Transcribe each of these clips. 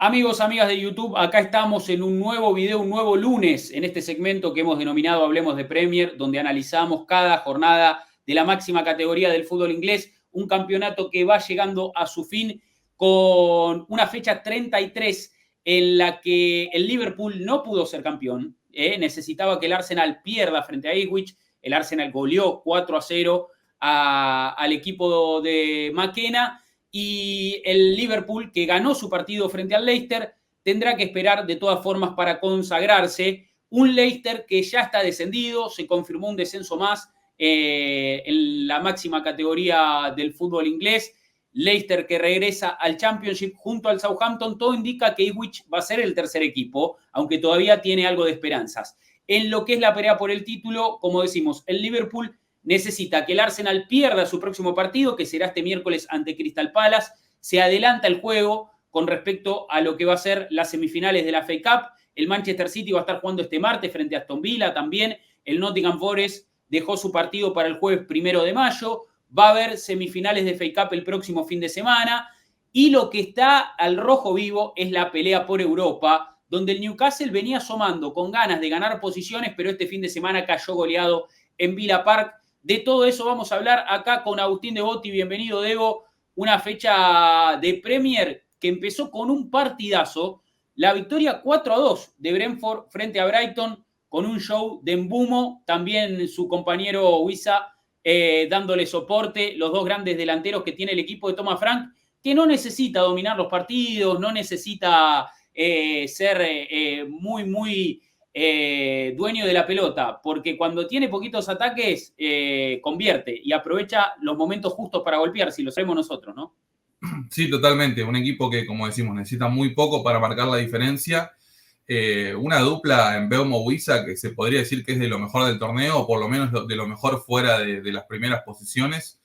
Amigos, amigas de YouTube, acá estamos en un nuevo video, un nuevo lunes en este segmento que hemos denominado Hablemos de Premier, donde analizamos cada jornada de la máxima categoría del fútbol inglés, un campeonato que va llegando a su fin con una fecha 33 en la que el Liverpool no pudo ser campeón, necesitaba que el Arsenal pierda frente a Ipswich, el Arsenal goleó 4-0 al equipo de McKenna, y el Liverpool, que ganó su partido frente al Leicester, tendrá que esperar de todas formas para consagrarse. Un Leicester que ya está descendido, se confirmó un descenso más en la máxima categoría del fútbol inglés. Leicester que regresa al Championship junto al Southampton. Todo indica que Ipswich va a ser el tercer equipo, aunque todavía tiene algo de esperanzas. En lo que es la pelea por el título, como decimos, el Liverpool necesita que el Arsenal pierda su próximo partido, que será este miércoles ante Crystal Palace. Se adelanta el juego con respecto a lo que va a ser las semifinales de la FA Cup. El Manchester City va a estar jugando este martes frente a Aston Villa también. El Nottingham Forest dejó su partido para el jueves 1 de mayo. Va a haber semifinales de FA Cup el próximo fin de semana. Y lo que está al rojo vivo es la pelea por Europa, donde el Newcastle venía asomando con ganas de ganar posiciones, pero este fin de semana cayó goleado en Villa Park. De todo eso vamos a hablar acá con Agustín Devotti. Bienvenido, Debo. Una fecha de Premier que empezó con un partidazo. La victoria 4-2 de Brentford frente a Brighton, con un show de Mbumo. También su compañero Wissa dándole soporte. Los dos grandes delanteros que tiene el equipo de Thomas Frank, que no necesita dominar los partidos, no necesita ser muy dueño de la pelota, porque cuando tiene poquitos ataques convierte y aprovecha los momentos justos para golpear, si lo sabemos nosotros, ¿no? Sí, totalmente. Un equipo que, como decimos, necesita muy poco para marcar la diferencia. Una dupla en Mbeumo-Wissa que se podría decir que es de lo mejor del torneo, o por lo menos de lo mejor fuera de las primeras posiciones.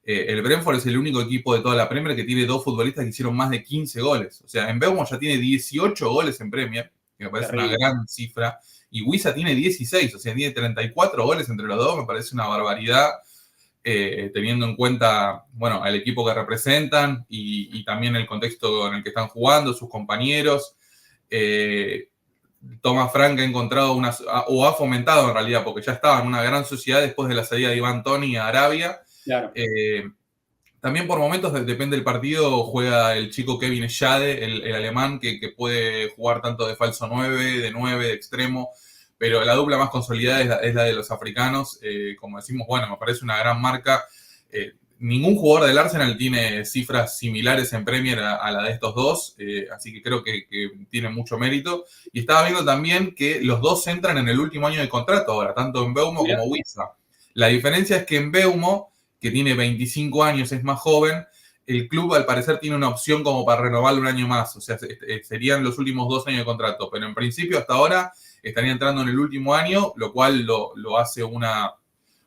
El Brentford es el único equipo de toda la Premier que tiene dos futbolistas que hicieron más de 15 goles. O sea, Mbeumo ya tiene 18 goles en Premier, que me parece terrible, una gran cifra, y Wissa tiene 16, o sea, tiene 34 goles entre los dos, me parece una barbaridad, teniendo en cuenta, bueno, al equipo que representan y también el contexto en el que están jugando, sus compañeros. Thomas Frank ha encontrado o ha fomentado en realidad, porque ya estaba en una gran sociedad después de la salida de Ivan Toney a Arabia. Claro. También por momentos, depende del partido, juega el chico Kevin Schade, el alemán, que puede jugar tanto de falso 9, de extremo, pero la dupla más consolidada es la de los africanos. Como decimos, bueno, me parece una gran marca. Ningún jugador del Arsenal tiene cifras similares en Premier a la de estos dos, así que creo que tiene mucho mérito. Y estaba viendo también que los dos entran en el último año de contrato ahora, tanto Mbeumo como Wissa. La diferencia es que Mbeumo, que tiene 25 años, es más joven, el club al parecer tiene una opción como para renovarlo un año más, o sea, serían los últimos 2 años de contrato, pero en principio hasta ahora estaría entrando en el último año, lo cual lo hace una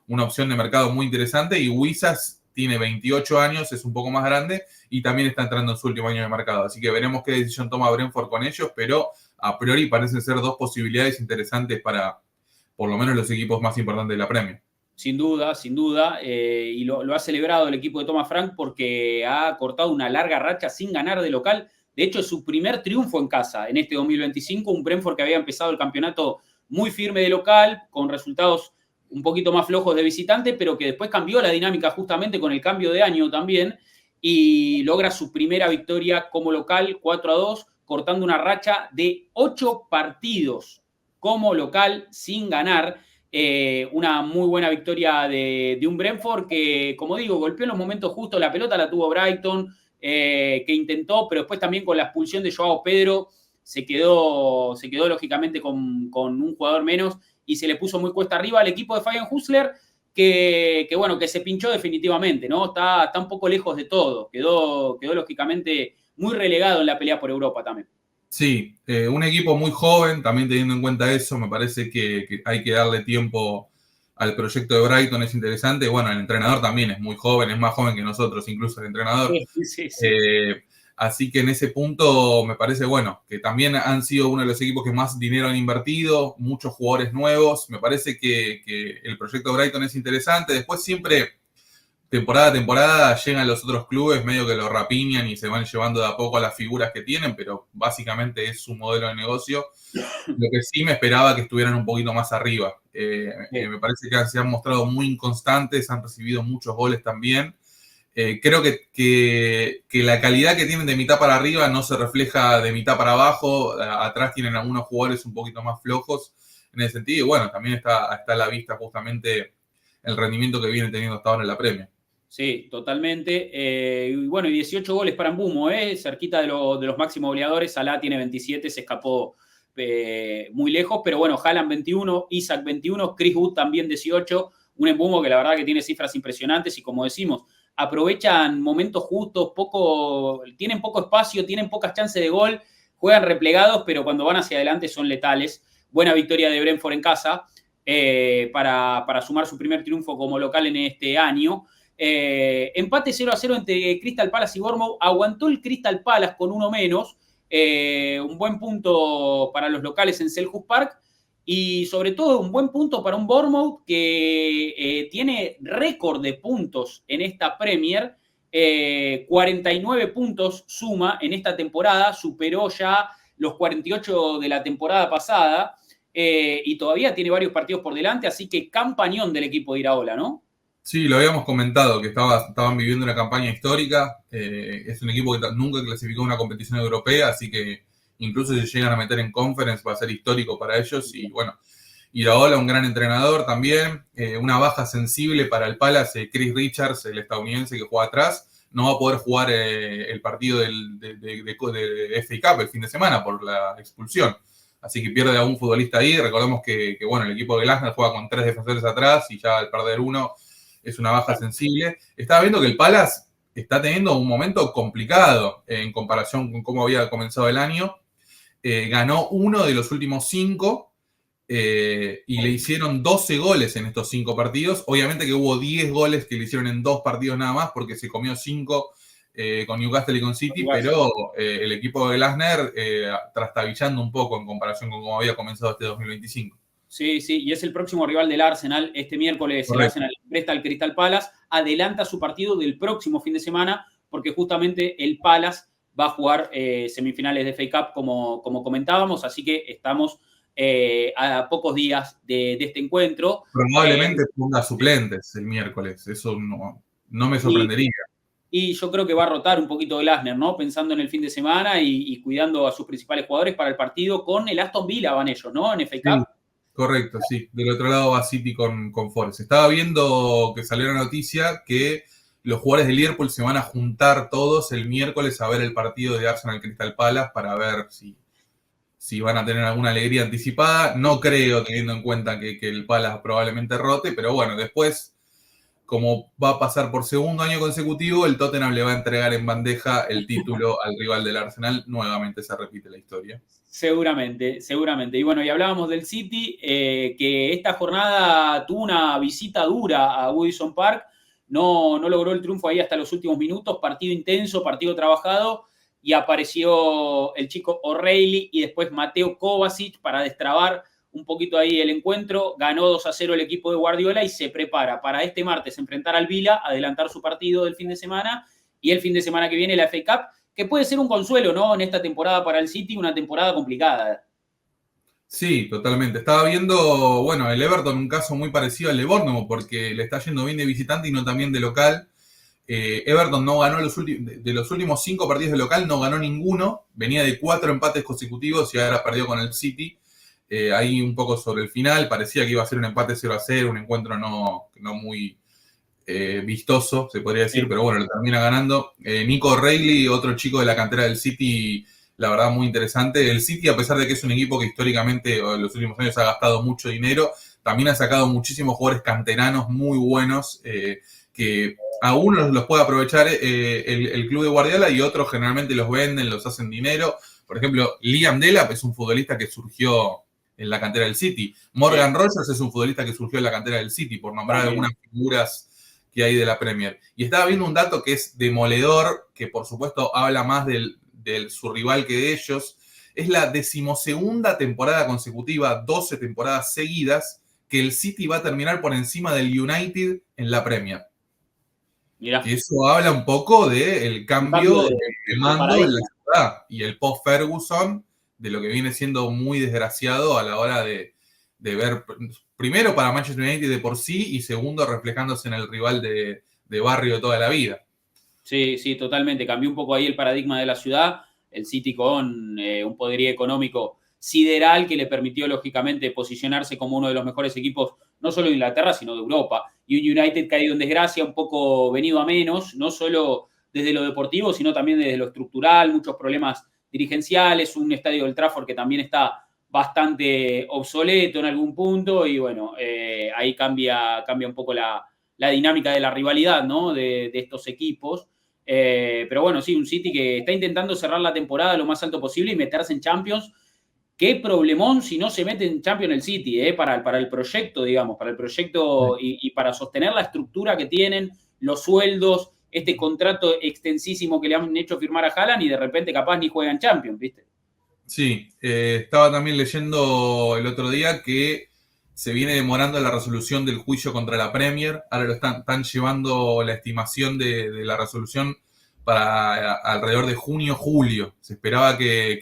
opción de mercado muy interesante. Y Wissa tiene 28 años, es un poco más grande y también está entrando en su último año de mercado, así que veremos qué decisión toma Brentford con ellos, pero a priori parecen ser dos posibilidades interesantes para por lo menos los equipos más importantes de la Premier. Sin duda, y lo ha celebrado el equipo de Thomas Frank porque ha cortado una larga racha sin ganar de local. De hecho, es su primer triunfo en casa en este 2025, un Brentford que había empezado el campeonato muy firme de local, con resultados un poquito más flojos de visitante, pero que después cambió la dinámica justamente con el cambio de año también, y logra su primera victoria como local, 4-2, cortando una racha de 8 partidos como local sin ganar. Una muy buena victoria de un Brentford que, como digo, golpeó en los momentos justos. La pelota la tuvo Brighton, que intentó, pero después también con la expulsión de Joao Pedro se quedó lógicamente con un jugador menos y se le puso muy cuesta arriba al equipo de Fabian Hüsler, que se pinchó definitivamente, ¿no? Está un poco lejos de todo. Quedó lógicamente muy relegado en la pelea por Europa también. Sí, un equipo muy joven, también teniendo en cuenta eso, me parece que hay que darle tiempo al proyecto de Brighton, es interesante. Bueno, el entrenador también es muy joven, es más joven que nosotros, incluso el entrenador. Sí. Así que en ese punto me parece, bueno, que también han sido uno de los equipos que más dinero han invertido, muchos jugadores nuevos. Me parece que el proyecto de Brighton es interesante. Después siempre temporada a temporada llegan los otros clubes, medio que lo rapiñan y se van llevando de a poco a las figuras que tienen, pero básicamente es su modelo de negocio. Lo que sí me esperaba que estuvieran un poquito más arriba. Me parece que se han mostrado muy inconstantes, han recibido muchos goles también. Creo que la calidad que tienen de mitad para arriba no se refleja de mitad para abajo. Atrás tienen algunos jugadores un poquito más flojos en ese sentido. Y bueno, también está a la vista justamente el rendimiento que viene teniendo hasta ahora en la Premier. Sí, totalmente. Y bueno, y 18 goles para Mbumo, cerquita de los máximos goleadores. Salah tiene 27, se escapó muy lejos. Pero bueno, Haaland 21, Isaac 21, Chris Wood también 18. Un Mbumo que la verdad que tiene cifras impresionantes y como decimos, aprovechan momentos justos, tienen poco espacio, tienen pocas chances de gol, juegan replegados, pero cuando van hacia adelante son letales. Buena victoria de Brentford en casa para sumar su primer triunfo como local en este año. Empate 0-0 entre Crystal Palace y Bournemouth. Aguantó el Crystal Palace con uno menos. Un buen punto para los locales en Selhurst Park. Y sobre todo un buen punto para un Bournemouth que tiene récord de puntos en esta Premier. 49 puntos suma en esta temporada. Superó ya los 48 de la temporada pasada. Y todavía tiene varios partidos por delante. Así que campañón del equipo de Iraola, ¿no? Sí, lo habíamos comentado, que estaban viviendo una campaña histórica. Es un equipo que nunca clasificó una competición europea, así que incluso si llegan a meter en Conference va a ser histórico para ellos. Y bueno, Iraola, un gran entrenador también. Una baja sensible para el Palace, Chris Richards, el estadounidense que juega atrás. No va a poder jugar el partido de FA Cup el fin de semana por la expulsión. Así que pierde a un futbolista ahí. Recordemos que bueno, el equipo de Glasner juega con 3 defensores atrás y ya al perder uno es una baja sensible. Estaba viendo que el Palace está teniendo un momento complicado en comparación con cómo había comenzado el año. Ganó uno de los últimos 5 y le hicieron 12 goles en estos 5 partidos. Obviamente que hubo 10 goles que le hicieron en 2 partidos nada más porque se comió 5 con Newcastle y con City, pero el equipo de Glasner trastabillando un poco en comparación con cómo había comenzado este 2025. Sí, sí, y es el próximo rival del Arsenal. Este miércoles el Arsenal presta al Crystal Palace, adelanta su partido del próximo fin de semana, porque justamente el Palace va a jugar semifinales de FA Cup, como comentábamos, así que estamos a pocos días de este encuentro. Probablemente ponga suplentes el miércoles, eso no me sorprendería. Y yo creo que va a rotar un poquito Glasner, ¿no? Pensando en el fin de semana y cuidando a sus principales jugadores para el partido con el Aston Villa, van ellos, ¿no? En FA Cup. Sí. Correcto, sí. Del otro lado va City con Forest. Estaba viendo que salió la noticia que los jugadores de Liverpool se van a juntar todos el miércoles a ver el partido de Arsenal Crystal Palace para ver si van a tener alguna alegría anticipada. No creo, teniendo en cuenta que el Palace probablemente rote, pero bueno, después, como va a pasar por segundo año consecutivo, el Tottenham le va a entregar en bandeja el título al rival del Arsenal. Nuevamente se repite la historia. Seguramente, seguramente. Y bueno, y hablábamos del City, que esta jornada tuvo una visita dura a Goodison Park. No logró el triunfo ahí hasta los últimos minutos. Partido intenso, partido trabajado. Y apareció el chico O'Reilly y después Mateo Kovacic para destrabar un poquito ahí el encuentro. Ganó 2-0 el equipo de Guardiola y se prepara para este martes enfrentar al Villa, adelantar su partido del fin de semana. Y el fin de semana que viene la FA Cup, que puede ser un consuelo, ¿no? En esta temporada para el City, una temporada complicada. Sí, totalmente. Estaba viendo, bueno, el Everton, un caso muy parecido al de Bournemouth, porque le está yendo bien de visitante y no también de local. Everton no ganó de los últimos 5 partidos de local, no ganó ninguno. Venía de 4 empates consecutivos y ahora perdió con el City. Ahí un poco sobre el final, parecía que iba a ser un empate 0-0, un encuentro no muy vistoso, se podría decir, sí. Pero bueno, lo termina ganando. Nico O'Reilly, otro chico de la cantera del City, la verdad muy interesante. El City, a pesar de que es un equipo que históricamente en los últimos años ha gastado mucho dinero, también ha sacado muchísimos jugadores canteranos muy buenos, que a unos los puede aprovechar el club de Guardiola y otros generalmente los venden, los hacen dinero. Por ejemplo, Liam Delap es un futbolista que surgió en la cantera del City. Morgan Rogers es un futbolista que surgió en la cantera del City, por nombrar algunas figuras que hay de la Premier. Y estaba viendo un dato que es demoledor, que por supuesto habla más de su rival que de ellos. Es la 12ª temporada consecutiva, 12 temporadas seguidas, que el City va a terminar por encima del United en la Premier. Mirá. Que eso habla un poco del cambio de de mando en la paradigma. ciudad y el post-Ferguson, de lo que viene siendo muy desgraciado a la hora de ver, primero para Manchester United de por sí y segundo reflejándose en el rival de barrio de toda la vida. Sí, sí, totalmente. Cambió un poco ahí el paradigma de la ciudad. El City con un poderío económico sideral que le permitió, lógicamente, posicionarse como uno de los mejores equipos, no solo de Inglaterra, sino de Europa. Y un United caído en desgracia, un poco venido a menos, no solo desde lo deportivo, sino también desde lo estructural, muchos problemas dirigenciales, un estadio del Trafford que también está bastante obsoleto en algún punto. Y bueno, ahí cambia un poco la dinámica de la rivalidad, ¿no? De estos equipos. Pero bueno, sí, un City que está intentando cerrar la temporada lo más alto posible y meterse en Champions. Qué problemón si no se mete en Champions el City, para el proyecto, digamos, para el proyecto y para sostener la estructura que tienen, los sueldos, este contrato extensísimo que le han hecho firmar a Haaland y de repente capaz ni juegan Champions, ¿viste? Sí, estaba también leyendo el otro día que se viene demorando la resolución del juicio contra la Premier. Ahora están llevando la estimación de la resolución para alrededor de junio, julio. Se esperaba que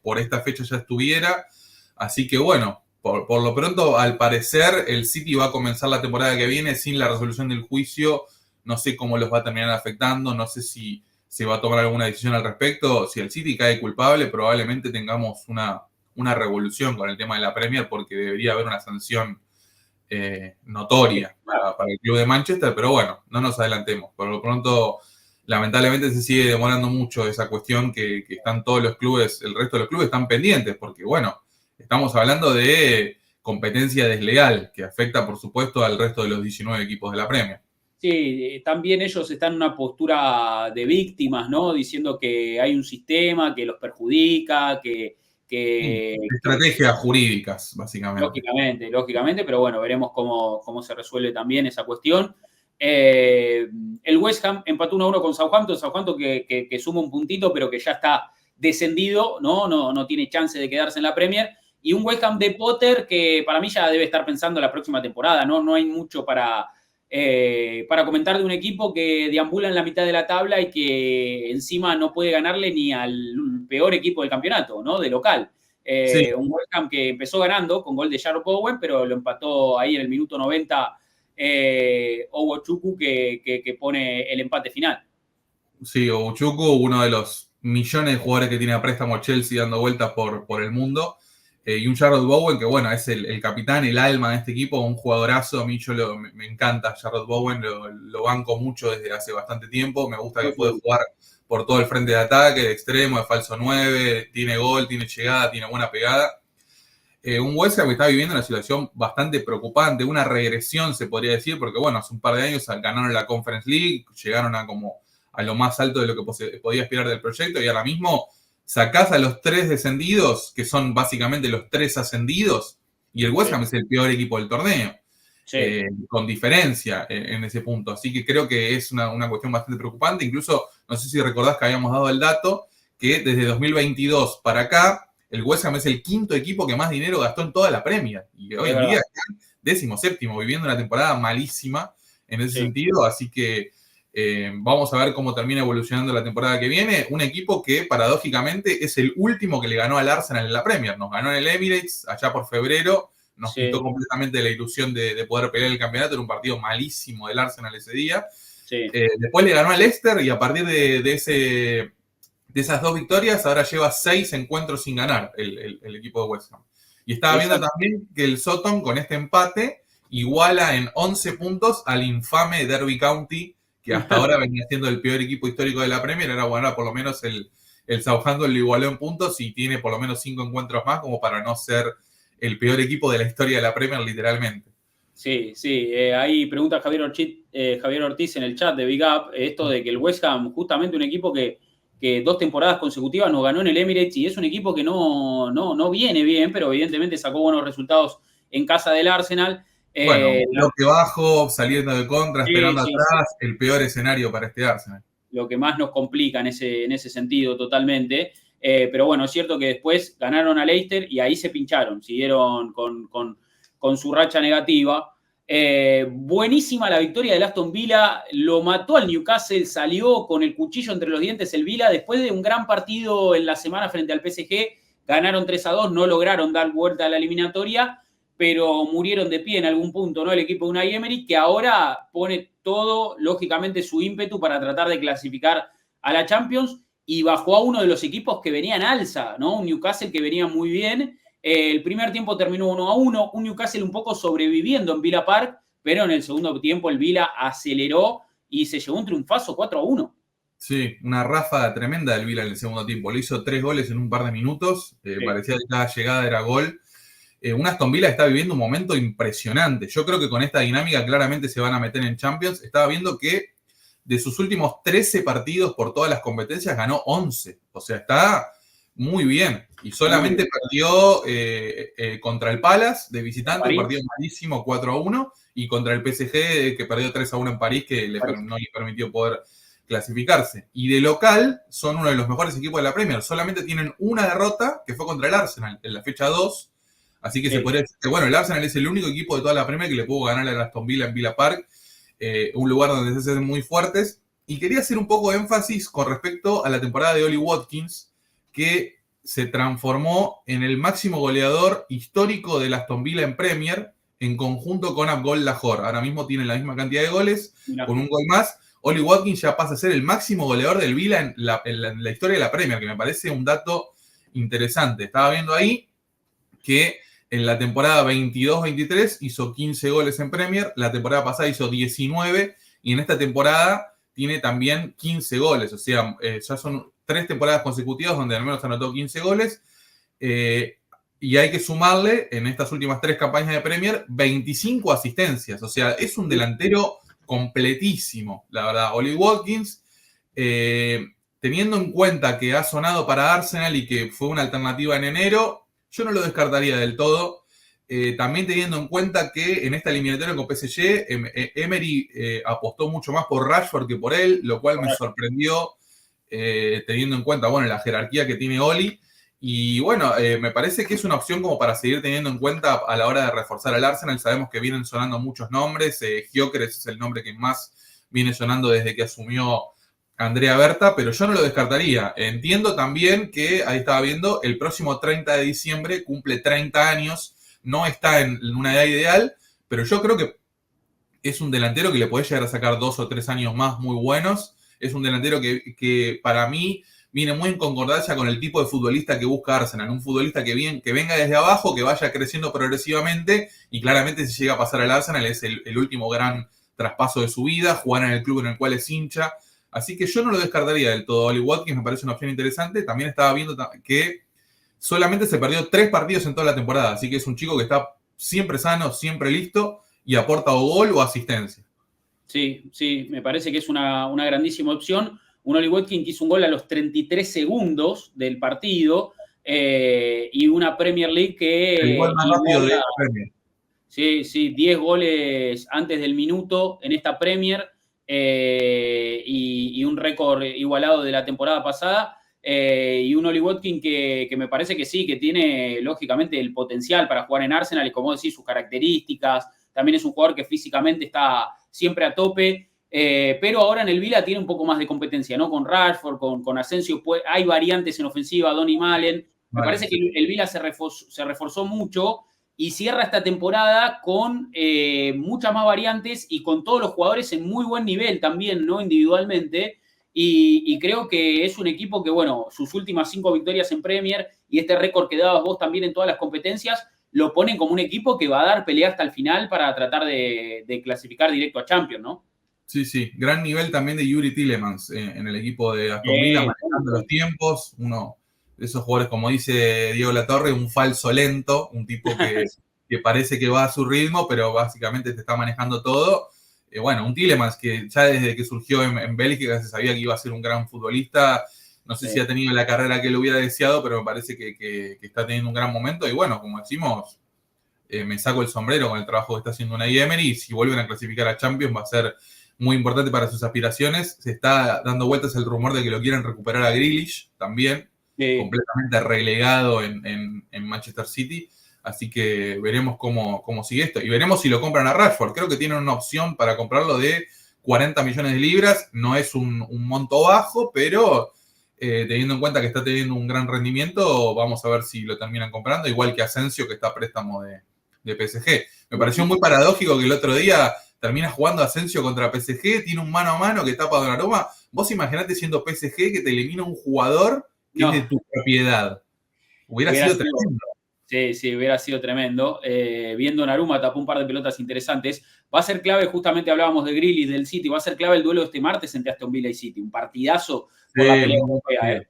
por esta fecha ya estuviera. Así que bueno, por lo pronto, al parecer, el City va a comenzar la temporada que viene sin la resolución del juicio. No sé cómo los va a terminar afectando, no sé si se va a tomar alguna decisión al respecto. Si el City cae culpable, probablemente tengamos una revolución con el tema de la Premier, porque debería haber una sanción notoria para el club de Manchester, pero bueno, no nos adelantemos. Por lo pronto, lamentablemente se sigue demorando mucho esa cuestión que están todos los clubes, el resto de los clubes están pendientes, porque bueno, estamos hablando de competencia desleal que afecta, por supuesto, al resto de los 19 equipos de la Premier. Sí, también ellos están en una postura de víctimas, ¿no? Diciendo que hay un sistema que los perjudica, Estrategias jurídicas, básicamente. lógicamente, pero bueno, veremos cómo se resuelve también esa cuestión. El West Ham empató 1-1 con Southampton que suma un puntito, pero que ya está descendido, ¿no? No tiene chance de quedarse en la Premier. Y un West Ham de Potter que para mí ya debe estar pensando la próxima temporada, ¿no? No hay mucho para comentar de un equipo que deambula en la mitad de la tabla y que encima no puede ganarle ni al peor equipo del campeonato, ¿no? De local. Sí, Un West Ham que empezó ganando con gol de Jarrod Bowen, pero lo empató ahí en el minuto 90 Owochukwu que pone el empate final. sí, Ochuku, uno de los millones de jugadores que tiene a préstamo Chelsea dando vueltas por el mundo. Y un Jarrod Bowen, que bueno, es el capitán, el alma de este equipo, un jugadorazo. A mí me encanta Jarrod Bowen, lo banco mucho desde hace bastante tiempo. Me gusta que puede jugar por todo el frente de ataque, de extremo, de falso 9, tiene gol, tiene llegada, tiene buena pegada. Un West Ham que está viviendo una situación bastante preocupante, una regresión se podría decir, porque bueno, hace un par de años ganaron la Conference League, llegaron a lo más alto de lo que podía aspirar del proyecto y ahora mismo sacás a los 3 descendidos, que son básicamente los 3 ascendidos, y el West Ham es el peor equipo del torneo, con diferencia en ese punto. Así que creo que es una cuestión bastante preocupante. Incluso, no sé si recordás que habíamos dado el dato, que desde 2022 para acá, el West Ham es el quinto equipo que más dinero gastó en toda la Premier. Y hoy en día están 17º, viviendo una temporada malísima en ese sentido. Así que vamos a ver cómo termina evolucionando la temporada que viene. Un equipo que, paradójicamente, es el último que le ganó al Arsenal en la Premier. Nos ganó en el Emirates allá por febrero. Nos quitó completamente la ilusión de poder pelear el campeonato. Era un partido malísimo del Arsenal ese día. Después le ganó al Leicester y a partir de esas 2 victorias, ahora lleva 6 encuentros sin ganar el equipo de West Ham. Y estaba viendo también que el Soton, con este empate, iguala en 11 puntos al infame Derby County, que hasta ahora venía siendo el peor equipo histórico de la Premier. Ahora por lo menos el Southampton lo igualó en puntos y tiene por lo menos 5 encuentros más, como para no ser el peor equipo de la historia de la Premier, literalmente. Sí. Ahí pregunta Javier Ortiz en el chat de Big Up, esto de que el West Ham, justamente un equipo que 2 temporadas consecutivas nos ganó en el Emirates y es un equipo que no viene bien, pero evidentemente sacó buenos resultados en casa del Arsenal. Bueno, bloque bajo, saliendo de contra, esperando atrás, el peor escenario para este Arsenal. Lo que más nos complica en ese sentido totalmente. Pero bueno, es cierto que después ganaron a Leicester y ahí se pincharon, siguieron con su racha negativa. Buenísima la victoria del Aston Villa, lo mató al Newcastle, salió con el cuchillo entre los dientes el Villa, después de un gran partido en la semana frente al PSG, ganaron 3-2, no lograron dar vuelta a la eliminatoria, pero murieron de pie en algún punto, ¿no? El equipo de Unai Emery, que ahora pone todo, lógicamente, su ímpetu para tratar de clasificar a la Champions, y bajó a uno de los equipos que venía en alza, ¿no? Un Newcastle que venía muy bien. El primer tiempo terminó 1-1, un Newcastle un poco sobreviviendo en Villa Park, pero en el segundo tiempo el Villa aceleró y se llevó un triunfazo 4-1. Sí, una ráfaga tremenda del Villa en el segundo tiempo. Le hizo 3 goles en un par de minutos. Sí. Parecía que cada llegada era gol. Un Aston Villa está viviendo un momento impresionante. Yo creo que con esta dinámica claramente se van a meter en Champions. Estaba viendo que de sus últimos 13 partidos por todas las competencias ganó 11. O sea, está muy bien. Y solamente perdió contra el Palace de visitante, un partido malísimo, 4-1. Y contra el PSG, que perdió 3-1 en París, que no le permitió poder clasificarse. Y de local, son uno de los mejores equipos de la Premier. Solamente tienen una derrota, que fue contra el Arsenal, en la fecha 2. Así que se podría decir que, bueno, el Arsenal es el único equipo de toda la Premier que le pudo ganar al Aston Villa en Villa Park, un lugar donde se hacen muy fuertes. Y quería hacer un poco de énfasis con respecto a la temporada de Ollie Watkins, que se transformó en el máximo goleador histórico del Aston Villa en Premier, en conjunto con Abgol Lahore. Ahora mismo tiene la misma cantidad de goles, con un gol más. Ollie Watkins ya pasa a ser el máximo goleador del Villa en la historia de la Premier, que me parece un dato interesante. Estaba viendo ahí que en la temporada 22-23 hizo 15 goles en Premier, la temporada pasada hizo 19 y en esta temporada tiene también 15 goles. O sea, ya son 3 temporadas consecutivas donde al menos anotó 15 goles. Y hay que sumarle en estas últimas 3 campañas de Premier 25 asistencias. O sea, es un delantero completísimo, la verdad. Ollie Watkins, teniendo en cuenta que ha sonado para Arsenal y que fue una alternativa en enero, yo no lo descartaría del todo. También teniendo en cuenta que en esta eliminatoria con PSG, Emery apostó mucho más por Rashford que por él, lo cual me sorprendió, teniendo en cuenta, bueno, la jerarquía que tiene Oli. Y bueno, me parece que es una opción como para seguir teniendo en cuenta a la hora de reforzar al Arsenal. Sabemos que vienen sonando muchos nombres. Gyökeres es el nombre que más viene sonando desde que asumió Andrea Berta, pero yo no lo descartaría. Entiendo también que, ahí estaba viendo, el próximo 30 de diciembre cumple 30 años, no está en una edad ideal, pero yo creo que es un delantero que le puede llegar a sacar 2 o 3 años más muy buenos. Es un delantero que para mí viene muy en concordancia con el tipo de futbolista que busca Arsenal. Un futbolista que venga desde abajo, que vaya creciendo progresivamente, y claramente si llega a pasar al Arsenal es el último gran traspaso de su vida, jugar en el club en el cual es hincha. Así que yo no lo descartaría del todo. Ollie Watkins me parece una opción interesante. También estaba viendo que solamente se perdió 3 partidos en toda la temporada. Así que es un chico que está siempre sano, siempre listo y aporta o gol o asistencia. Sí, sí, me parece que es una grandísima opción. Un Ollie Watkins que hizo un gol a los 33 segundos del partido y una Premier League que... El gol más rápido de la Premier. Sí, sí, 10 goles antes del minuto en esta Premier. Y un récord igualado de la temporada pasada, y un Ollie Watkins que me parece que sí, que tiene lógicamente el potencial para jugar en Arsenal, y como decís, sus características, también es un jugador que físicamente está siempre a tope, pero ahora en el Villa tiene un poco más de competencia, ¿no? Con Rashford, con Asensio, hay variantes en ofensiva, Donny Malen, me parece que el Villa se reforzó mucho, y cierra esta temporada con muchas más variantes y con todos los jugadores en muy buen nivel también, ¿no? Individualmente. Y creo que es un equipo que, bueno, sus últimas 5 victorias en Premier y este récord que dabas vos también en todas las competencias, lo ponen como un equipo que va a dar pelea hasta el final para tratar de clasificar directo a Champions, ¿no? Sí, sí. Gran nivel también de Yuri Tielemans en el equipo de Aston Villa, manejando los tiempos. Uno de esos jugadores, como dice Diego Latorre, un falso lento, un tipo que parece que va a su ritmo, pero básicamente te está manejando todo. Bueno, un Tielemans que ya desde que surgió en Bélgica se sabía que iba a ser un gran futbolista. No sé si ha tenido la carrera que él hubiera deseado, pero me parece que está teniendo un gran momento. Y bueno, como decimos, me saco el sombrero con el trabajo que está haciendo Unai Emery, y si vuelven a clasificar a Champions va a ser muy importante para sus aspiraciones. Se está dando vueltas el rumor de que lo quieren recuperar a Grealish también, completamente relegado en Manchester City. Así que veremos cómo sigue esto. Y veremos si lo compran a Rashford. Creo que tienen una opción para comprarlo de 40 millones de libras. No es un monto bajo, pero teniendo en cuenta que está teniendo un gran rendimiento, vamos a ver si lo terminan comprando. Igual que Asensio, que está a préstamo de PSG. Me pareció muy paradójico que el otro día termina jugando Asensio contra PSG, tiene un mano a mano que tapa Donnarumma. Vos imaginate siendo PSG que te elimina un jugador que es de tu propiedad. Hubiera sido tremendo. Sí, hubiera sido tremendo. Viendo Donnarumma tapó un par de pelotas interesantes. Va a ser clave, justamente hablábamos de Grealish, del City, va a ser clave el duelo de este martes entre Aston Villa y City. Un partidazo por la pelea europea.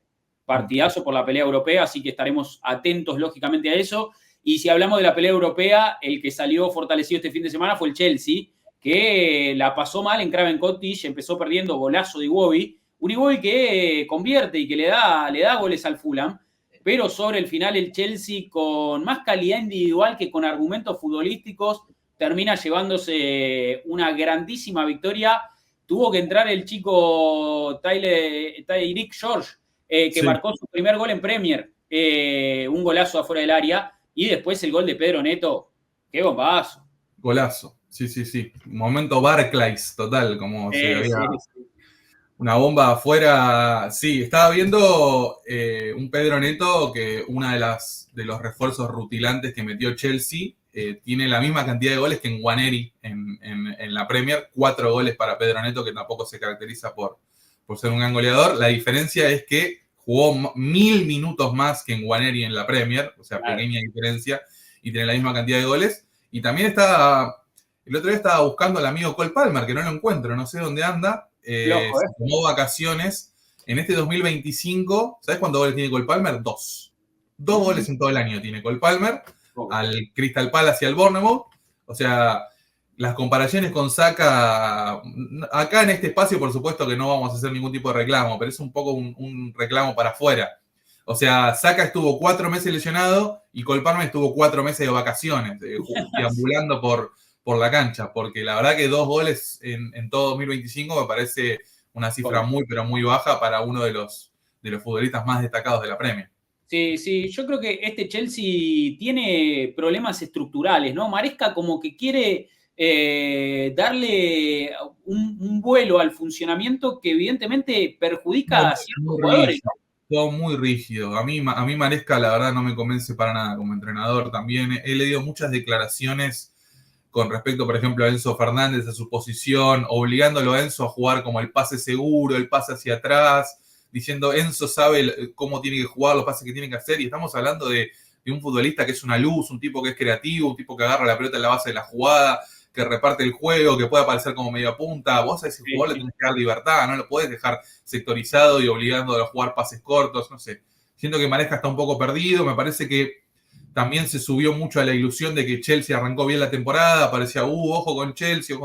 Partidazo por la pelea europea, así que estaremos atentos, lógicamente, a eso. Y si hablamos de la pelea europea, el que salió fortalecido este fin de semana fue el Chelsea, que la pasó mal en Craven Cottage, empezó perdiendo, golazo de Iwobi. Un Iwobi que convierte y que le da goles al Fulham, pero sobre el final el Chelsea, con más calidad individual que con argumentos futbolísticos, termina llevándose una grandísima victoria. Tuvo que entrar el chico Tyreek George, que marcó su primer gol en Premier, un golazo afuera del área, y después el gol de Pedro Neto. ¡Qué bombazo! Golazo, sí. Momento Barclays, total, como se había... Sí. Una bomba afuera. Sí, estaba viendo un Pedro Neto que una de los refuerzos rutilantes que metió Chelsea tiene la misma cantidad de goles que en Nwaneri en la Premier. 4 goles para Pedro Neto, que tampoco se caracteriza por ser un gran goleador. La diferencia es que jugó 1000 minutos más que en Nwaneri en la Premier, o sea, claro, pequeña diferencia, y tiene la misma cantidad de goles. Y también el otro día estaba buscando al amigo Cole Palmer, que no lo encuentro, no sé dónde anda. Se tomó vacaciones en este 2025. ¿Sabes cuántos goles tiene Cole Palmer? 2 goles en todo el año tiene Cole Palmer, al Crystal Palace y al Bournemouth. O sea, las comparaciones con Saka, acá en este espacio por supuesto que no vamos a hacer ningún tipo de reclamo, pero es un poco un reclamo para afuera. O sea, Saka estuvo 4 meses lesionado y Cole Palmer estuvo 4 meses de vacaciones, deambulando por la cancha, porque la verdad que 2 goles en todo 2025 me parece una cifra muy, pero muy baja para uno de los futbolistas más destacados de la Premier. Sí, yo creo que este Chelsea tiene problemas estructurales, ¿no? Maresca como que quiere darle un vuelo al funcionamiento que evidentemente perjudica a ciertos jugadores. Todo muy rígido. A mí Maresca la verdad no me convence para nada como entrenador. También he leído muchas declaraciones con respecto, por ejemplo, a Enzo Fernández, a su posición, obligándolo a Enzo a jugar como el pase seguro, el pase hacia atrás, diciendo Enzo sabe cómo tiene que jugar, los pases que tiene que hacer, y estamos hablando de un futbolista que es una luz, un tipo que es creativo, un tipo que agarra la pelota en la base de la jugada, que reparte el juego, que puede aparecer como media punta. Vos a ese jugador le tenés que dar libertad, no lo podés dejar sectorizado y obligándolo a jugar pases cortos, no sé. Siento que Maresca está un poco perdido, me parece que también se subió mucho a la ilusión de que Chelsea arrancó bien la temporada, parecía, ojo con Chelsea,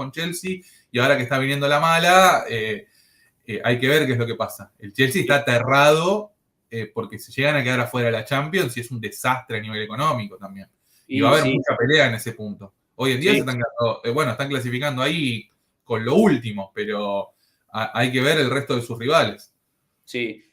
y ahora que está viniendo la mala, hay que ver qué es lo que pasa. El Chelsea está aterrado porque se llegan a quedar afuera de la Champions y es un desastre a nivel económico también. Y va a haber mucha pelea en ese punto. Hoy en día están clasificando ahí con lo último, pero hay que ver el resto de sus rivales. Sí,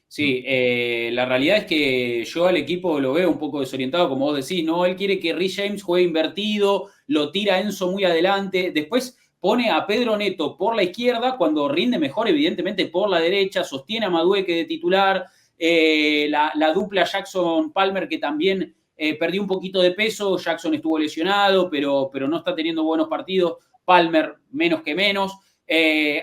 la realidad es que yo al equipo lo veo un poco desorientado, como vos decís, ¿no? Él quiere que Reece James juegue invertido, lo tira a Enzo muy adelante, después pone a Pedro Neto por la izquierda, cuando rinde mejor, evidentemente, por la derecha, sostiene a Madueke de titular, la dupla Jackson-Palmer, que también perdió un poquito de peso, Jackson estuvo lesionado, pero no está teniendo buenos partidos, Palmer menos que menos,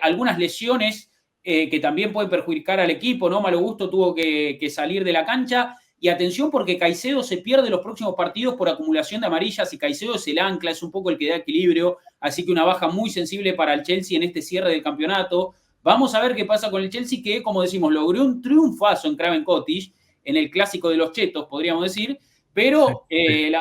algunas lesiones que también pueden perjudicar al equipo, ¿no? Malo Gusto tuvo que salir de la cancha. Y atención porque Caicedo se pierde los próximos partidos por acumulación de amarillas y Caicedo es el ancla, es un poco el que da equilibrio. Así que una baja muy sensible para el Chelsea en este cierre del campeonato. Vamos a ver qué pasa con el Chelsea que, como decimos, logró un triunfazo en Craven Cottage, en el clásico de los chetos, podríamos decir. Pero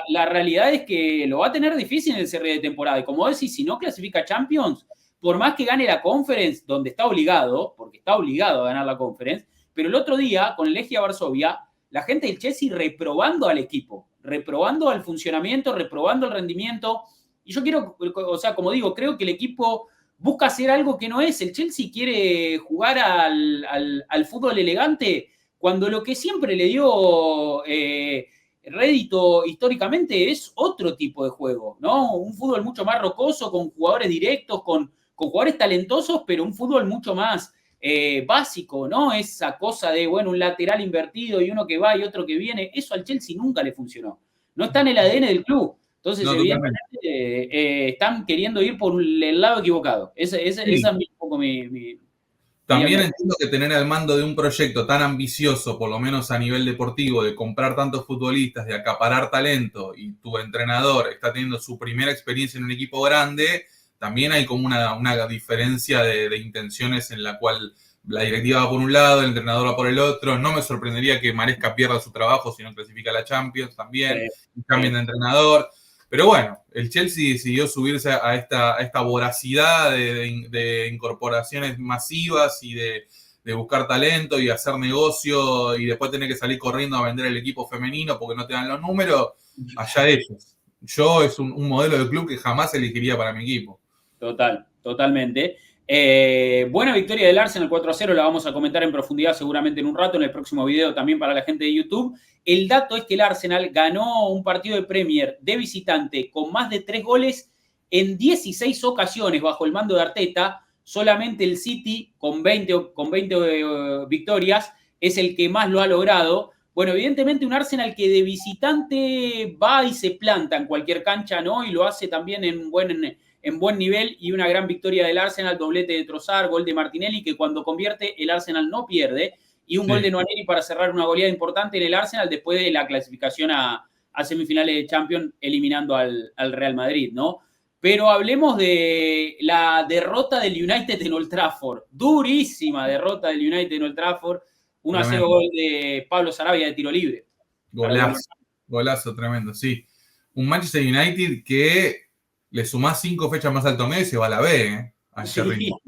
la realidad es que lo va a tener difícil en el cierre de temporada. Y como decís, si no clasifica Champions, por más que gane la Conference, donde está obligado, porque está obligado a ganar la Conference, pero el otro día, con el Legia Varsovia, la gente del Chelsea reprobando al equipo, reprobando al funcionamiento, reprobando el rendimiento. Y yo quiero, o sea, como digo, creo que el equipo busca hacer algo que no es. El Chelsea quiere jugar al fútbol elegante, cuando lo que siempre le dio rédito históricamente es otro tipo de juego, ¿no? Un fútbol mucho más rocoso, con jugadores directos, con jugadores talentosos, pero un fútbol mucho más básico, ¿no? Esa cosa de, bueno, un lateral invertido y uno que va y otro que viene, eso al Chelsea nunca le funcionó. No está en el ADN del club. Entonces, no, evidentemente, están queriendo ir por el lado equivocado. Esa es un poco mi También entiendo que tener al mando de un proyecto tan ambicioso, por lo menos a nivel deportivo, de comprar tantos futbolistas, de acaparar talento, y tu entrenador está teniendo su primera experiencia en un equipo grande, también hay como una diferencia de intenciones en la cual la directiva va por un lado, el entrenador va por el otro. No me sorprendería que Maresca pierda su trabajo si no clasifica a la Champions también, cambien de entrenador. Pero bueno, el Chelsea decidió subirse a esta voracidad de incorporaciones masivas y de buscar talento y hacer negocio y después tener que salir corriendo a vender el equipo femenino porque no te dan los números. Allá ellos. Yo es un modelo de club que jamás elegiría para mi equipo. Totalmente. Buena victoria del Arsenal 4-0, la vamos a comentar en profundidad seguramente en un rato, en el próximo video también para la gente de YouTube. El dato es que el Arsenal ganó un partido de Premier de visitante con más de 3 goles en 16 ocasiones bajo el mando de Arteta. Solamente el City, con 20 victorias, es el que más lo ha logrado. Bueno, evidentemente un Arsenal que de visitante va y se planta en cualquier cancha, ¿no? Y lo hace también en buen nivel, y una gran victoria del Arsenal, doblete de Trossard, gol de Martinelli, que cuando convierte el Arsenal no pierde, y un gol de Nwaneri para cerrar una goleada importante en el Arsenal después de la clasificación a semifinales de Champions, eliminando al Real Madrid, ¿no? Pero hablemos de la derrota del United en Old Trafford. Durísima derrota del United en Old Trafford. 1-0 gol de Pablo Sarabia de tiro libre. Golazo tremendo, sí. Un Manchester United que le sumás 5 fechas más al torneo y se va a la B, a este ritmo.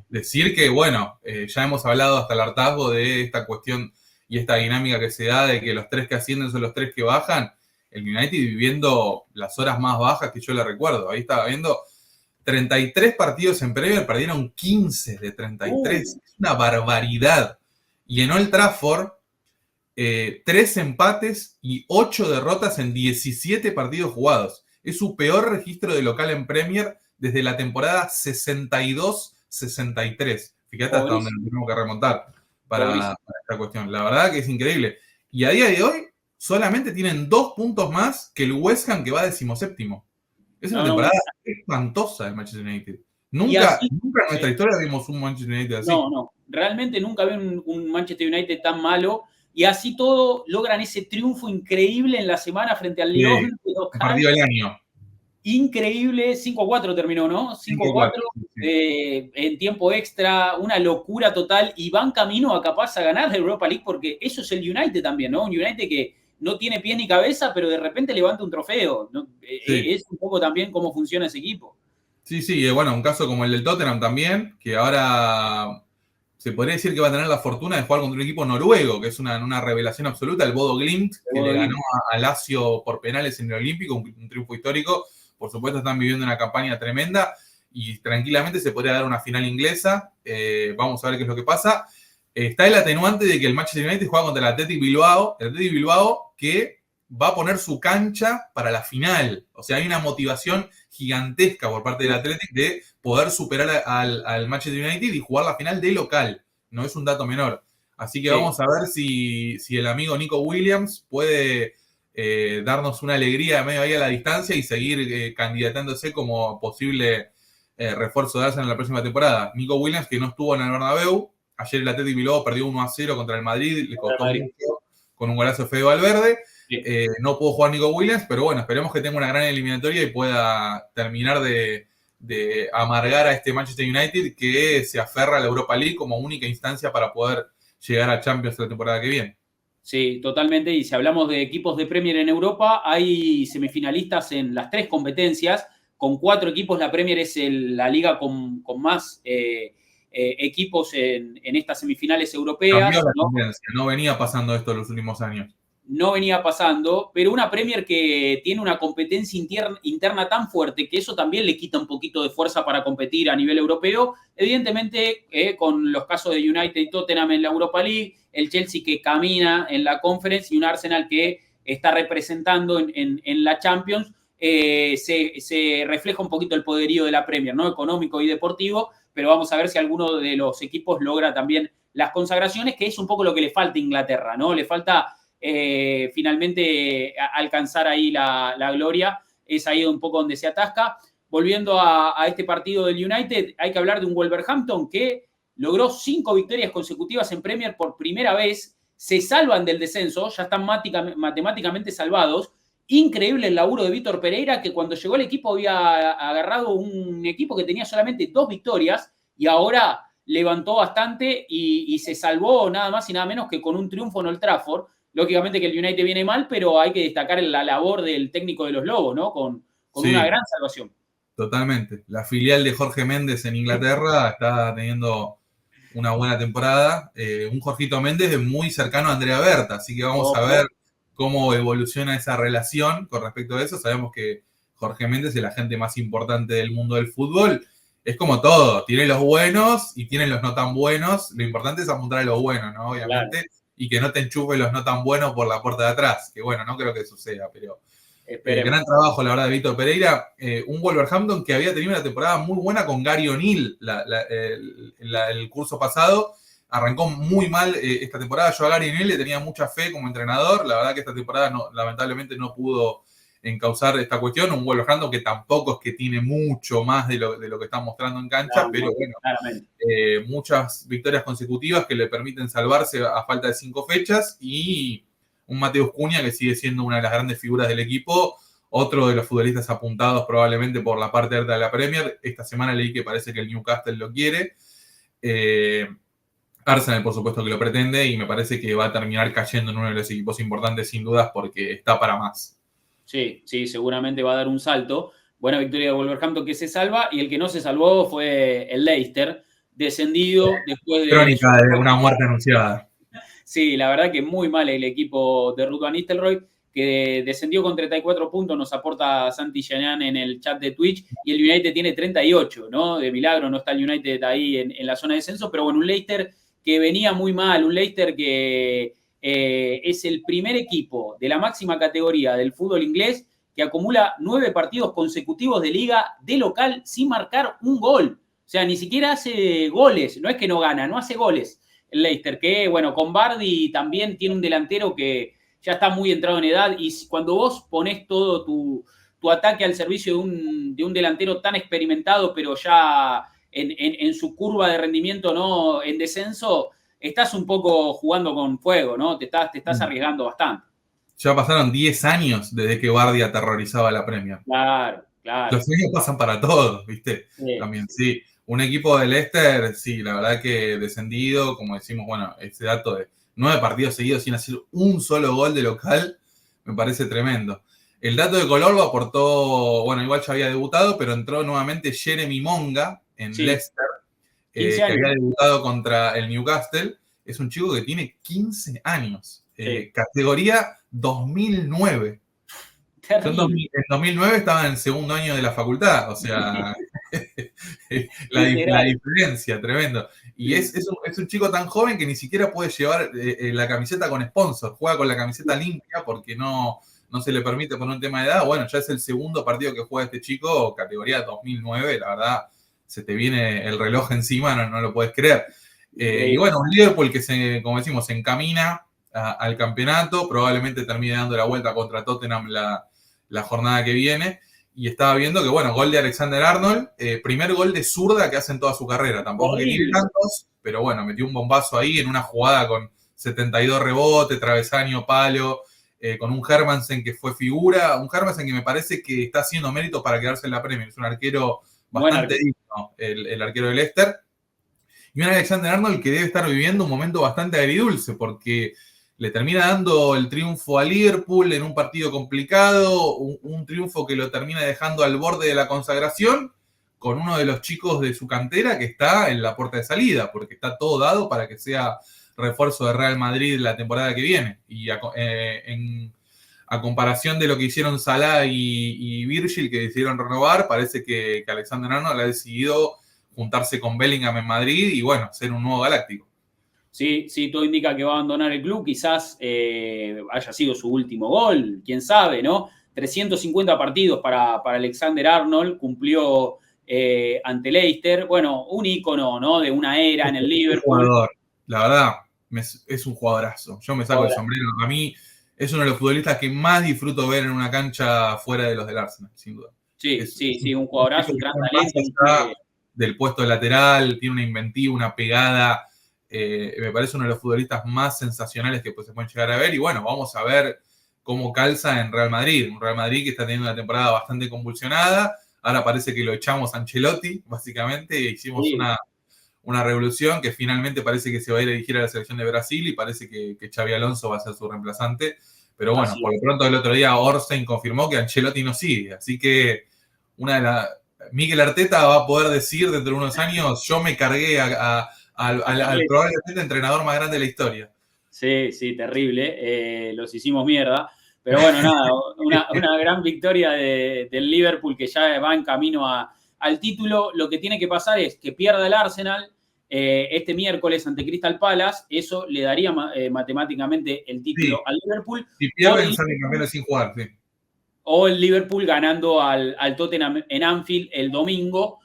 Decir que, bueno, ya hemos hablado hasta el hartazgo de esta cuestión y esta dinámica que se da de que los 3 que ascienden son los 3 que bajan. El United viviendo las horas más bajas que yo le recuerdo. Ahí estaba viendo 33 partidos en Premier, perdieron 15 de 33. Es una barbaridad. Y en Old Trafford, 3 empates y 8 derrotas en 17 partidos jugados. Es su peor registro de local en Premier desde la temporada 62-63. Fíjate hasta dónde nos tenemos que remontar para esta cuestión. La verdad que es increíble. Y a día de hoy solamente tienen 2 puntos más que el West Ham, que va 17º. Es una temporada espantosa del Manchester United. Nunca en nuestra historia vimos un Manchester United así. No. Realmente nunca vi un Manchester United tan malo. Y así todo logran ese triunfo increíble en la semana frente al Lyon. El partido del año. Increíble, 5-4 terminó, ¿no? 5-4 en tiempo extra, una locura total, y van camino a capaz a ganar la Europa League, porque eso es el United también, ¿no? Un United que no tiene pie ni cabeza, pero de repente levanta un trofeo, ¿no? Es un poco también cómo funciona ese equipo. Sí, bueno, un caso como el del Tottenham también, que ahora se podría decir que va a tener la fortuna de jugar contra un equipo noruego, que es una revelación absoluta, el Bodo Glimt, que le ganó a Lazio por penales en el Olímpico, un triunfo histórico. Por supuesto están viviendo una campaña tremenda y tranquilamente se podría dar una final inglesa. Vamos a ver qué es lo que pasa. Está el atenuante de que el Manchester United juega contra el Athletic Bilbao. El Athletic Bilbao que va a poner su cancha para la final. O sea, hay una motivación gigantesca por parte del Athletic de poder superar al Manchester United y jugar la final de local. No es un dato menor. Así que vamos a ver si el amigo Nico Williams puede darnos una alegría medio ahí a la distancia y seguir candidatándose como posible refuerzo de Arsenal en la próxima temporada. Nico Williams, que no estuvo en el Bernabéu. Ayer el Athletic Bilbao perdió 1-0 contra el Madrid, le costó mucho con un golazo Fede Valverde. No pudo jugar Nico Williams, pero bueno, esperemos que tenga una gran eliminatoria y pueda terminar de amargar a este Manchester United que se aferra a la Europa League como única instancia para poder llegar a Champions la temporada que viene. Sí, totalmente. Y si hablamos de equipos de Premier en Europa, hay semifinalistas en las 3 competencias. Con 4 equipos, la Premier es la liga con más equipos en estas semifinales europeas. Cambió la tendencia, no venía pasando esto en los últimos años. No venía pasando, pero una Premier que tiene una competencia interna tan fuerte que eso también le quita un poquito de fuerza para competir a nivel europeo. Evidentemente, con los casos de United y Tottenham en la Europa League, el Chelsea que camina en la Conference y un Arsenal que está representando en la Champions, se refleja un poquito el poderío de la Premier, ¿no? Económico y deportivo, pero vamos a ver si alguno de los equipos logra también las consagraciones, que es un poco lo que le falta a Inglaterra, ¿no? Le falta finalmente alcanzar ahí la gloria, es ahí un poco donde se atasca. Volviendo a este partido del United, hay que hablar de un Wolverhampton que logró 5 victorias consecutivas en Premier por primera vez, se salvan del descenso, ya están matemáticamente salvados. Increíble el laburo de Vítor Pereira, que cuando llegó al equipo había agarrado un equipo que tenía solamente 2 victorias y ahora levantó bastante y se salvó nada más y nada menos que con un triunfo en Old Trafford. Lógicamente que el United viene mal, pero hay que destacar la labor del técnico de los Lobos, ¿no? Con sí, una gran salvación. Totalmente. La filial de Jorge Méndez en Inglaterra está teniendo una buena temporada. Un Jorgito Méndez muy cercano a Andrea Berta, así que vamos a ver cómo evoluciona esa relación con respecto a eso. Sabemos que Jorge Méndez es el agente más importante del mundo del fútbol. Es como todo, tiene los buenos y tiene los no tan buenos. Lo importante es apuntar a los buenos, ¿no? Obviamente. Claro. Y que no te enchufe los no tan buenos por la puerta de atrás. Que bueno, no creo que suceda, pero... gran trabajo, la verdad, de Vítor Pereira. Un Wolverhampton que había tenido una temporada muy buena con Gary O'Neill el curso pasado. Arrancó muy mal esta temporada. Yo a Gary O'Neill le tenía mucha fe como entrenador. La verdad que esta temporada lamentablemente no pudo encauzar esta cuestión. Un Wolverhampton que tampoco es que tiene mucho más de lo que está mostrando en cancha, claro, pero bueno, muchas victorias consecutivas que le permiten salvarse a falta de 5 fechas y un Mateus Cunha que sigue siendo una de las grandes figuras del equipo, otro de los futbolistas apuntados probablemente por la parte alta de la Premier. Esta semana leí que parece que el Newcastle lo quiere. Arsenal, por supuesto, que lo pretende y me parece que va a terminar cayendo en uno de los equipos importantes sin dudas porque está para más. Sí, seguramente va a dar un salto. Buena victoria de Wolverhampton que se salva y el que no se salvó fue el Leicester, descendido después de... Crónica de una muerte anunciada. Sí, la verdad que muy mal el equipo de Ruud van Nistelrooy, que descendió con 34 puntos, nos aporta Santi Yanán en el chat de Twitch, y el United tiene 38, ¿no? De milagro no está el United ahí en la zona de descenso, pero bueno, un Leicester que venía muy mal, un Leicester que es el primer equipo de la máxima categoría del fútbol inglés que acumula 9 partidos consecutivos de liga de local sin marcar un gol. O sea, ni siquiera hace goles, no es que no gana, no hace goles. El Leicester, que bueno, con Vardy también tiene un delantero que ya está muy entrado en edad y cuando vos ponés todo tu ataque al servicio de un delantero tan experimentado, pero ya en su curva de rendimiento, ¿no? En descenso, estás un poco jugando con fuego, ¿no? Te estás arriesgando bastante. Ya pasaron 10 años desde que Vardy aterrorizaba la Premier. Claro. Los años pasan para todos, ¿viste? Sí. También, sí. Un equipo de Leicester, sí, la verdad que descendido, como decimos, bueno, ese dato de 9 partidos seguidos sin hacer un solo gol de local, me parece tremendo. El dato de color lo aportó, bueno, igual ya había debutado, pero entró nuevamente Jeremy Monga en Leicester, que había debutado contra el Newcastle. Es un chico que tiene 15 años, categoría 2009. Yo en 2009 estaba en el segundo año de la facultad, o sea, la diferencia, tremendo. Y es un chico tan joven que ni siquiera puede llevar la camiseta con sponsor, juega con la camiseta limpia porque no se le permite por un tema de edad. Bueno, ya es el segundo partido que juega este chico, categoría 2009, la verdad, se te viene el reloj encima, no lo puedes creer. Y bueno, un Liverpool que, como decimos, se encamina al campeonato, probablemente termine dando la vuelta contra Tottenham la jornada que viene, y estaba viendo que, bueno, gol de Alexander-Arnold, primer gol de zurda que hace en toda su carrera, tampoco que tiene tantos, pero bueno, metió un bombazo ahí en una jugada con 72 rebotes, travesaño, palo, con un Hermansen que fue figura, un Hermansen que me parece que está haciendo mérito para quedarse en la Premier, es un arquero bastante digno, el arquero de Leicester, y un Alexander-Arnold que debe estar viviendo un momento bastante agridulce, porque le termina dando el triunfo a Liverpool en un partido complicado, un triunfo que lo termina dejando al borde de la consagración con uno de los chicos de su cantera que está en la puerta de salida, porque está todo dado para que sea refuerzo de Real Madrid la temporada que viene. Y a comparación de lo que hicieron Salah y Virgil, que decidieron renovar, parece que Alexander-Arnold ha decidido juntarse con Bellingham en Madrid y, bueno, ser un nuevo galáctico. Sí, sí, todo indica que va a abandonar el club, quizás haya sido su último gol, quién sabe, ¿no? 350 partidos para Alexander Arnold, cumplió ante Leicester, bueno, un ícono, ¿no? De una era en el Un Liverpool. jugador, la verdad, es un jugadorazo. Yo me saco el sombrero. A mí es uno de los futbolistas que más disfruto ver en una cancha fuera de los del Arsenal, sin duda. Sí, sí, un jugadorazo, un gran talento. Del puesto de lateral, tiene una inventiva, una pegada. Me parece uno de los futbolistas más sensacionales que pues, se pueden llegar a ver. Y bueno, vamos a ver cómo calza en Real Madrid. Un Real Madrid que está teniendo una temporada bastante convulsionada. Ahora parece que lo echamos a Ancelotti, básicamente, y hicimos una revolución que finalmente parece que se va a ir a dirigir a la selección de Brasil y parece que Xabi Alonso va a ser su reemplazante. Pero bueno, por lo pronto el otro día Orsen confirmó que Ancelotti no sigue. Así que Mikel Arteta va a poder decir dentro de unos años, yo me cargué al probablemente entrenador más grande de la historia. Sí, sí, terrible. Los hicimos mierda. Pero bueno, nada, una gran victoria del Liverpool que ya va en camino al título. Lo que tiene que pasar es que pierda el Arsenal este miércoles ante Crystal Palace. Eso le daría matemáticamente el título al Liverpool. Si pierden, salen campeones sin jugar, sí. O el Liverpool ganando al Tottenham en Anfield el domingo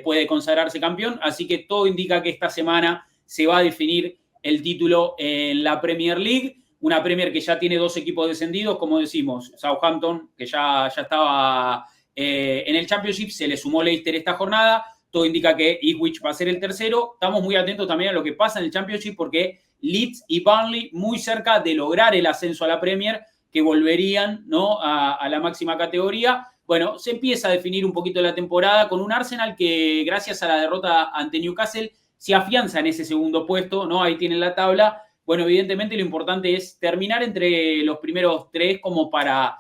puede consagrarse campeón. Así que todo indica que esta semana se va a definir el título en la Premier League. Una Premier que ya tiene 2 equipos descendidos, como decimos, Southampton, que ya estaba en el Championship, se le sumó Leicester esta jornada. Todo indica que Ipswich va a ser el tercero. Estamos muy atentos también a lo que pasa en el Championship porque Leeds y Burnley muy cerca de lograr el ascenso a la Premier, que volverían, ¿no? a la máxima categoría. Bueno, se empieza a definir un poquito la temporada con un Arsenal que, gracias a la derrota ante Newcastle, se afianza en ese segundo puesto, ¿no? Ahí tienen la tabla. Bueno, evidentemente lo importante es terminar entre los primeros 3 como para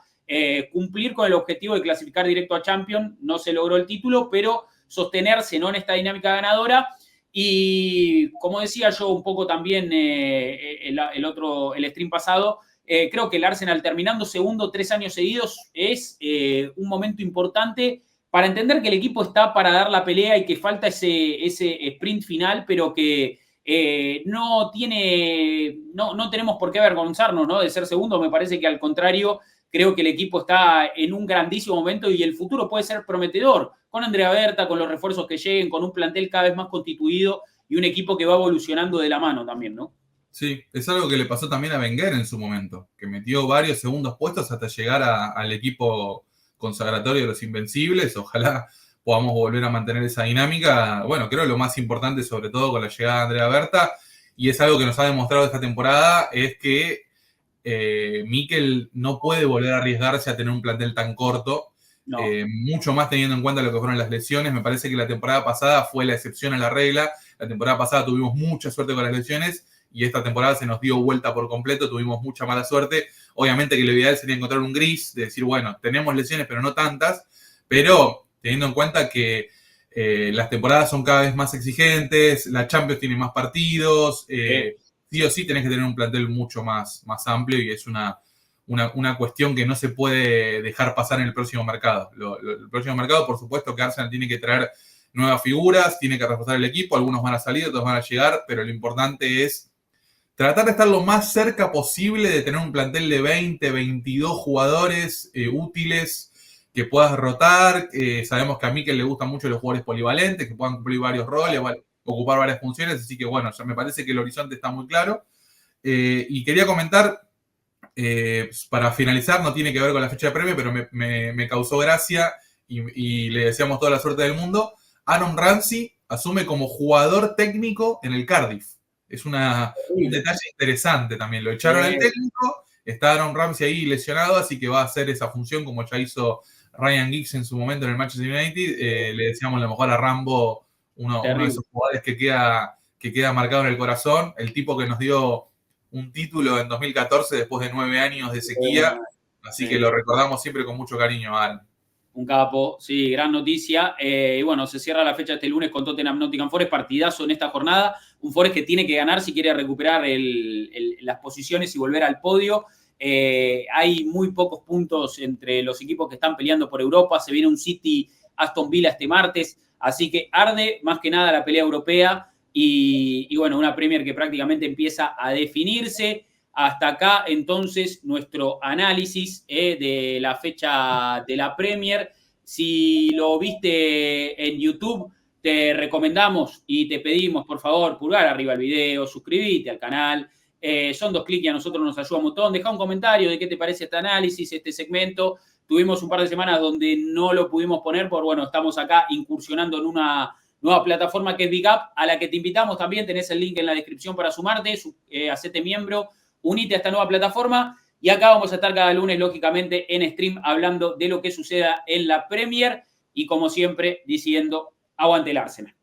cumplir con el objetivo de clasificar directo a Champions. No se logró el título, pero sostenerse, ¿no? en esta dinámica ganadora. Y como decía yo un poco también el stream pasado, creo que el Arsenal terminando segundo 3 años seguidos es un momento importante para entender que el equipo está para dar la pelea y que falta ese sprint final, pero que no tenemos por qué avergonzarnos, ¿no? de ser segundo. Me parece que al contrario, creo que el equipo está en un grandísimo momento y el futuro puede ser prometedor. Con Andrea Berta, con los refuerzos que lleguen, con un plantel cada vez más constituido y un equipo que va evolucionando de la mano también, ¿no? Sí, es algo que le pasó también a Wenger en su momento, que metió varios segundos puestos hasta llegar al equipo consagratorio de los Invencibles. Ojalá podamos volver a mantener esa dinámica. Bueno, creo que lo más importante, sobre todo con la llegada de Andrea Berta, y es algo que nos ha demostrado esta temporada, es que Mikel no puede volver a arriesgarse a tener un plantel tan corto, no. Mucho más teniendo en cuenta lo que fueron las lesiones. Me parece que la temporada pasada fue la excepción a la regla. La temporada pasada tuvimos mucha suerte con las lesiones y esta temporada se nos dio vuelta por completo, tuvimos mucha mala suerte. Obviamente que lo ideal sería encontrar un gris, de decir, bueno, tenemos lesiones, pero no tantas, pero teniendo en cuenta que las temporadas son cada vez más exigentes, la Champions tiene más partidos, sí o sí tenés que tener un plantel mucho más amplio y es una cuestión que no se puede dejar pasar en el próximo mercado. El próximo mercado, por supuesto, que Arsenal tiene que traer nuevas figuras, tiene que reforzar el equipo, algunos van a salir, otros van a llegar, pero lo importante es tratar de estar lo más cerca posible de tener un plantel de 20, 22 jugadores útiles que puedas rotar. Sabemos que a Mikel le gustan mucho los jugadores polivalentes, que puedan cumplir varios roles, ocupar varias funciones, así que bueno, ya me parece que el horizonte está muy claro. Y quería comentar, para finalizar, no tiene que ver con la fecha de premio, pero me causó gracia y le deseamos toda la suerte del mundo. Aaron Ramsey asume como jugador técnico en el Cardiff. Es un detalle interesante también. Lo echaron al técnico, está Aaron Ramsey ahí lesionado, así que va a hacer esa función como ya hizo Ryan Giggs en su momento en el Manchester United. Le deseamos lo mejor a Rambo, uno de esos jugadores que queda marcado en el corazón. El tipo que nos dio un título en 2014 después de 9 años de sequía. Así que lo recordamos siempre con mucho cariño, Aaron. Un capo, sí, gran noticia. Y bueno, se cierra la fecha este lunes con Tottenham Nottingham Forest, partidazo en esta jornada. Un Forest que tiene que ganar si quiere recuperar las posiciones y volver al podio. Hay muy pocos puntos entre los equipos que están peleando por Europa. Se viene un City Aston Villa este martes. Así que arde más que nada la pelea europea. y bueno, una Premier que prácticamente empieza a definirse. Hasta acá, entonces, nuestro análisis de la fecha de la Premier. Si lo viste en YouTube, te recomendamos y te pedimos, por favor, pulgar arriba el video, suscríbete al canal. Son 2 clics y a nosotros nos ayuda un montón. Deja un comentario de qué te parece este análisis, este segmento. Tuvimos un par de semanas donde no lo pudimos poner, por bueno, estamos acá incursionando en una nueva plataforma que es Big Up, a la que te invitamos también. Tenés el link en la descripción para sumarte, hacete miembro, unite a esta nueva plataforma. Y acá vamos a estar cada lunes, lógicamente, en stream, hablando de lo que suceda en la Premier y, como siempre, diciendo, aguante el Arsenal.